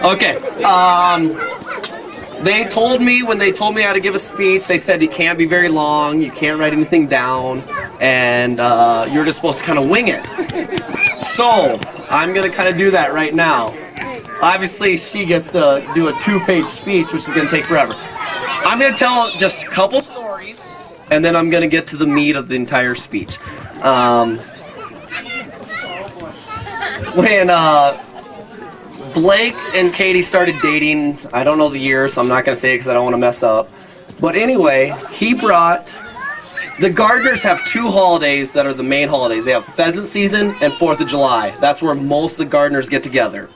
Okay. They told me, when they told me how to give a speech, they said you can't be very long, you can't write anything down, and you're just supposed to kind of wing it. So, I'm going to kind of do that right now. Obviously, she gets to do a 2-page speech, which is going to take forever. I'm going to tell just a couple stories, and then I'm going to get to the meat of the entire speech. When Blake and Katie started dating, I don't know the year, so I'm not going to say it because I don't want to mess up. But anyway, he brought... The Gardners have 2 holidays that are the main holidays. They have pheasant season and 4th of July. That's where most of the Gardners get together.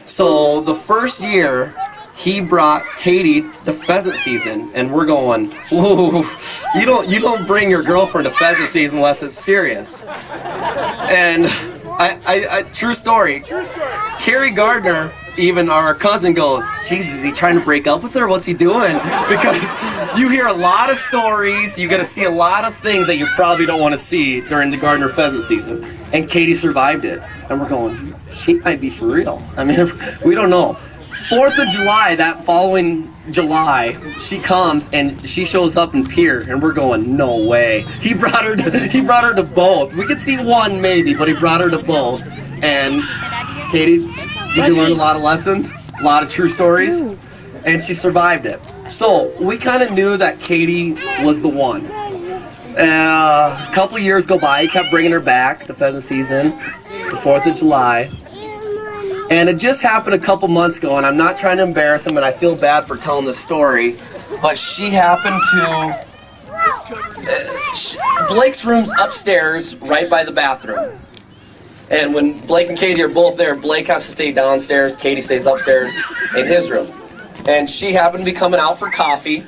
So the first year, he brought Katie to pheasant season, and we're going, whoa, you don't bring your girlfriend to pheasant season unless it's serious. And I true story. Carrie Gardner, even our cousin, goes, Jesus, is he trying to break up with her? What's he doing? Because you hear a lot of stories, you get to see a lot of things that you probably don't want to see during the Gardner pheasant season. And Katie survived it. And we're going, she might be for real. I mean, we don't know. 4th of July, that following July, she comes and she shows up in Pier, and we're going, no way. He brought her to both. We could see one maybe, but he brought her to both. And Katie, did you learn a lot of lessons? A lot of true stories? And she survived it. So we kind of knew that Katie was the one. A couple years go by, he kept bringing her back to pheasant season, the 4th of July. And it just happened a couple months ago, and I'm not trying to embarrass him, and I feel bad for telling this story, but she happened to... Blake's room's upstairs, right by the bathroom. And when Blake and Katie are both there, Blake has to stay downstairs, Katie stays upstairs in his room. And she happened to be coming out for coffee,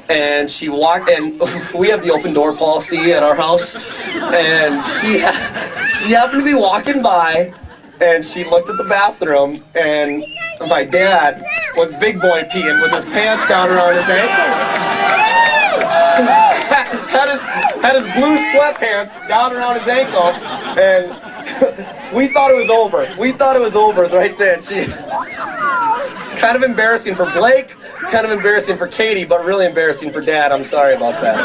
and she walked, and we have the open door policy at our house, and she happened to be walking by, and she looked at the bathroom, and my dad was big boy peeing with his pants down around his ankles. had his blue sweatpants down around his ankle, and we thought it was over. We thought it was over right then. Kind of embarrassing for Blake, kind of embarrassing for Katie, but really embarrassing for Dad. I'm sorry about that.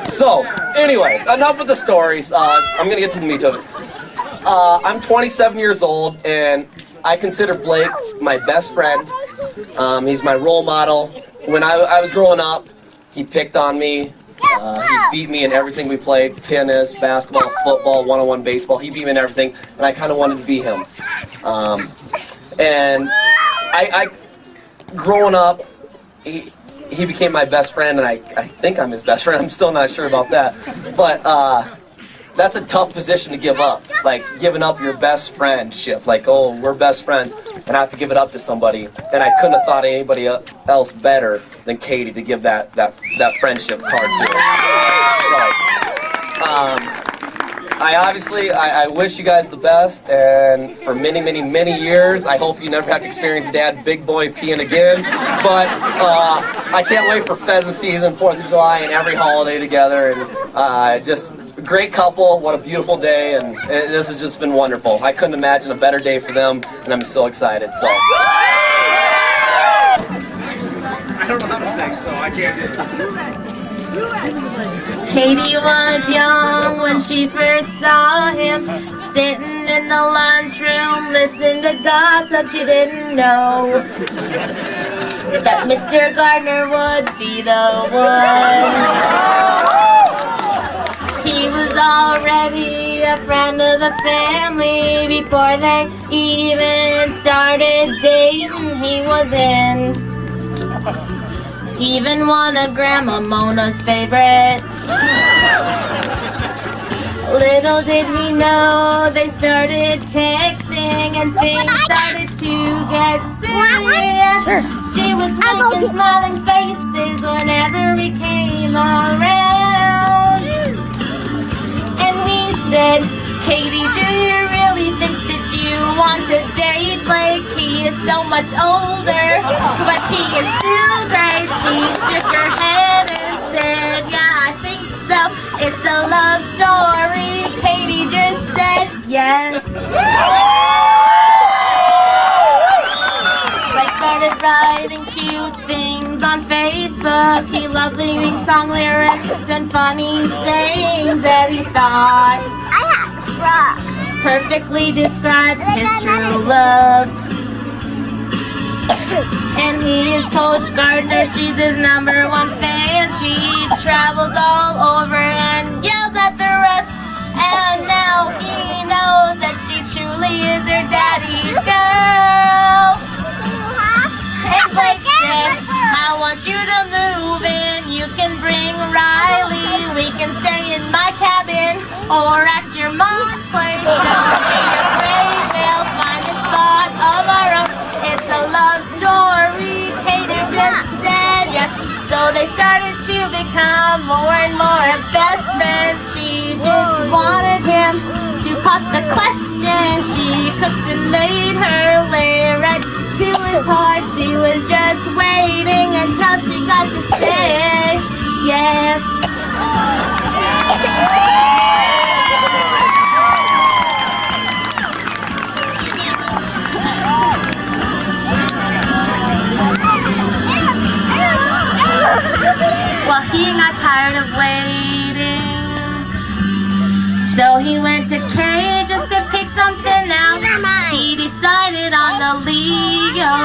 So, anyway, enough with the stories. I'm going to get to the meat of it. I'm 27 years old, and I consider Blake my best friend. He's my role model. When I was growing up, he picked on me. He beat me in everything we played, tennis, basketball, football, one-on-one baseball. He beat me in everything, and I kind of wanted to be him. And I growing up, he became my best friend, and I think I'm his best friend. I'm still not sure about that. But that's a tough position to give up, like giving up your best friendship. Like, oh, we're best friends, and I have to give it up to somebody. And I couldn't have thought of anybody else better than Katie to give that friendship card to. So, I wish you guys the best, and for many, many, many years, I hope you never have to experience Dad big boy peeing again. But I can't wait for pheasant season, 4th of July, and every holiday together. And just a great couple. What a beautiful day, and this has just been wonderful. I couldn't imagine a better day for them, and I'm so excited. So. I don't know how to sing, so I can't do it. Katie was young when she first saw him, sitting in the lunchroom, listening to gossip. She didn't know that Mr. Gardner would be the one. He was already a friend of the family before they even started dating. He was in. Even one of Grandma Mona's favorites. Little did we know they started texting and things started to get serious. She was making smiling faces whenever we came around. And we said, Katie, do you really think that you want to date Blake? He is so much older, but he is still great. She shook her head and said, yeah, I think so. It's a love story. Katie just said yes. on Facebook. He loved leaving song lyrics and funny sayings that he thought perfectly described his true love. And he is Coach Gardner, she's his #1 fan. She travels all over and yells at the refs. And now he knows that she truly is her daddy's girl. And Blake said, I want you to move in. You can bring Riley. We can stay in my cabin or at your mom's place. Don't be afraid, we'll find a spot of our own. It's a love story, Katie just said yes. So they started to become more and more best friends. She just wanted him to pop the question. She cooked and made her lay right to his heart. She was just waiting until she got to say yes. Well, he got tired of waiting, so he went to Kay just to pick something out. He decided on the Leo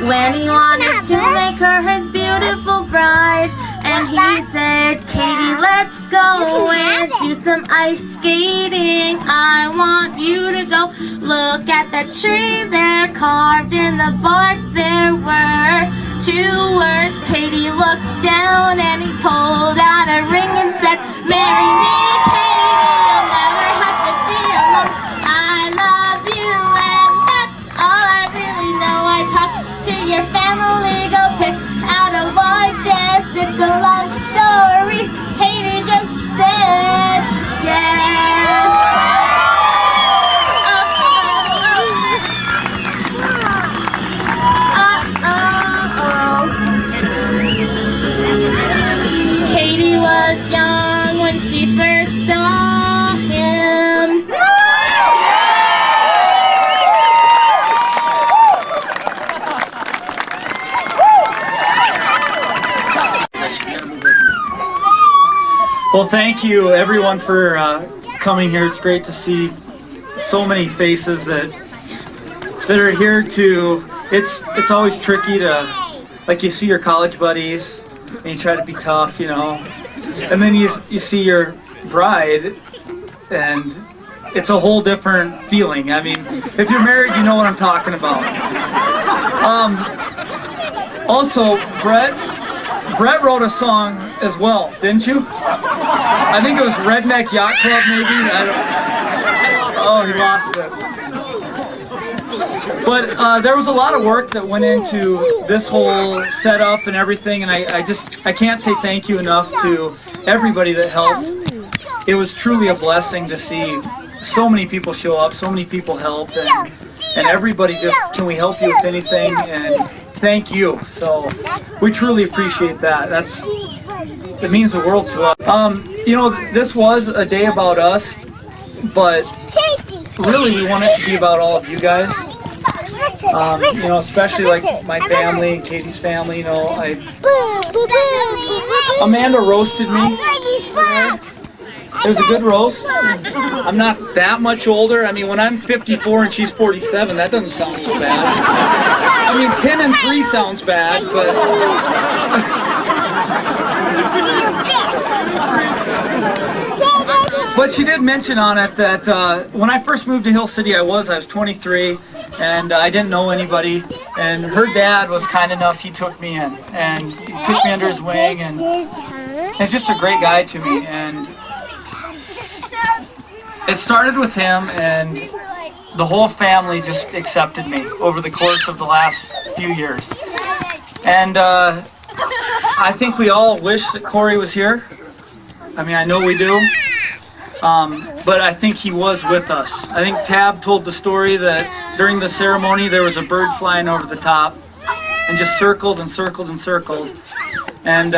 when he wanted to make her his beautiful bride. And he said, Katie, let's go and do some ice skating. I want you to go look at the tree there, carved in the bark there were 2 words. Katie looked down and he pulled out a ring and said, marry me, Katie, you'll never have to be alone. I love you and that's all I really know. I talked to your family, go pick out a large dress. It's a love story, Katie just said yes. Katie was young when she first saw him. Well, thank you everyone for coming here. It's great to see so many faces that are here to. It's always tricky to, like, you see your college buddies and you try to be tough, you know, and then you see your bride and it's a whole different feeling. I mean, if you're married, you know what I'm talking about. Also, Brett wrote a song as well, didn't you? I think it was Redneck Yacht Club, maybe. Oh, he lost it. But there was a lot of work that went into this whole setup and everything, and I can't say thank you enough to everybody that helped. It was truly a blessing to see so many people show up, so many people help, and everybody just, can we help you with anything? And thank you. So we truly appreciate that. It means the world to us. You know, this was a day about us, but really we want it to be about all of you guys. You know, especially like my family, Katie's family. You know, Amanda roasted me. It was a good roast. I'm not that much older. I mean, when I'm 54 and she's 47, that doesn't sound so bad. I mean, 10 and 3 sounds bad, but... But she did mention on it that when I first moved to Hill City, I was 23, and I didn't know anybody. And her dad was kind enough, he took me in, and he took me under his wing, and he's just a great guy to me. And it started with him, and the whole family just accepted me over the course of the last few years. And I think we all wish that Corey was here. I mean, I know we do. But I think he was with us. I think Tab told the story that during the ceremony there was a bird flying over the top and just circled and circled and circled. And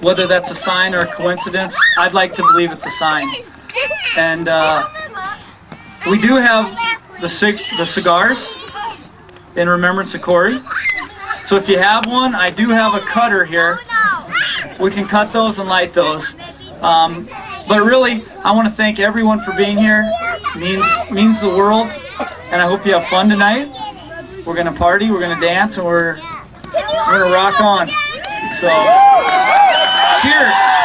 whether that's a sign or a coincidence, I'd like to believe it's a sign. And we do have the cigars in remembrance of Corey. So if you have one, I do have a cutter here. We can cut those and light those. But really, I want to thank everyone for being here. It means the world. And I hope you have fun tonight. We're going to party, we're going to dance, and we're going to rock on. So, cheers.